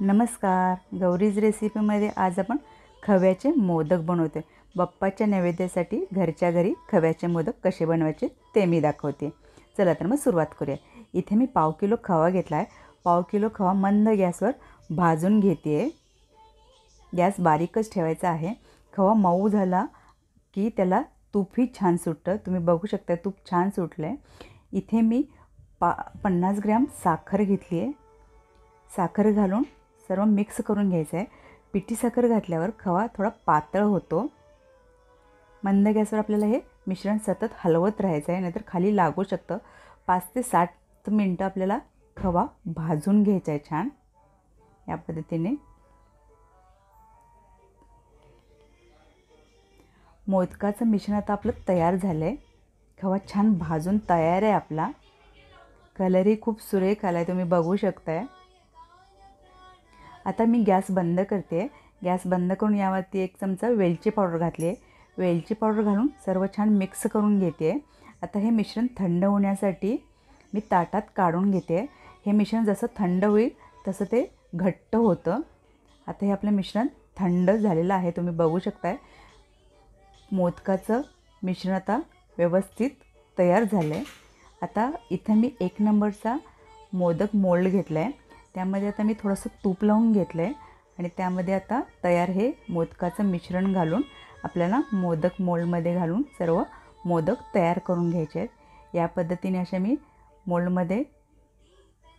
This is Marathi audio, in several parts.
नमस्कार, गौरीज रेसिपीमध्ये आज आपण खव्याचे मोदक बनवतोय। बाप्पाच्या नैवेद्यासाठी घरच्या घरी खव्याचे मोदक कसे बनवायचे ते मी दाखवते। चला तर मग सुरुवात करूया। इथे मी पाव किलो खवा घेतला आहे। पाव किलो खवा मंद गॅसवर भाजून घेते। गॅस बारीकच ठेवायचा आहे। खवा मऊ झाला की त्याला तूपही छान सुटतं। तुम्ही बघू शकता तूप छान सुटले। इथे मी 50 ग्रॅम साखर घेतली आहे। साखर घालून सर्व मिक्स करून घ्यायचं आहे। पिठी साखर घातल्यावर खवा थोडा पातळ होतो। मंद गॅसवर आपल्याला हे मिश्रण सतत हलवत राहायचं आहे, नाहीतर खाली लागू शकतं। 5 ते 7 मिनिटं आपल्याला खवा भाजून घ्यायचा आहे छान या पद्धतीने। मोदकाचं मिश्रण आता आपलं तयार झालं आहे। खवा छान भाजून तयार आहे आपला। कलरही खूप सुरेख आला आहे, तुम्ही बघू शकताय। आता मी गॅस बंद करते। गॅस बंद करून यावरती 1 चमचा वेलची पावडर घातली आहे। वेलची पावडर घालून सर्व छान मिक्स करून घेते। आता हे मिश्रण थंड होण्यासाठी मी ताटात काढून घेते। हे मिश्रण जसं थंड होईल तसं ते घट्ट होतं। आता हे आपलं मिश्रण थंड झालेलं आहे, तुम्ही बघू शकताय। मोदकाचं मिश्रण आता व्यवस्थित तयार झालं आहे। आता इथं मी 1 नंबरचा मोदक मोल्ड घेतला आहे। त्यामध्ये आता मी थोडंसं तूप लावून घेतलं आहे आणि त्यामध्ये आता तयार हे मोदकाचं मिश्रण घालून आपल्याला मोदक मोल्डमध्ये घालून सर्व मोदक तयार करून घ्यायचे आहेत। या पद्धतीने अशा मी मोल्डमध्ये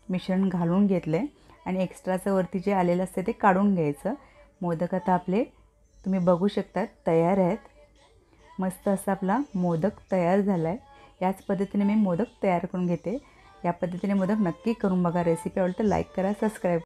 मिश्रण घालून घेतलं आहे आणि एक्स्ट्राचं वरती जे आलेलं असते ते काढून घ्यायचं। मोदक आता आपले तुम्ही बघू शकता तयार आहेत। मस्त असा आपला मोदक तयार झाला आहे। याच पद्धतीने मी मोदक तयार करून घेते। या पद्धतीने मोदक नक्की करून बघा। रेसिपी आवडली तर लाईक करा, सबस्क्राईब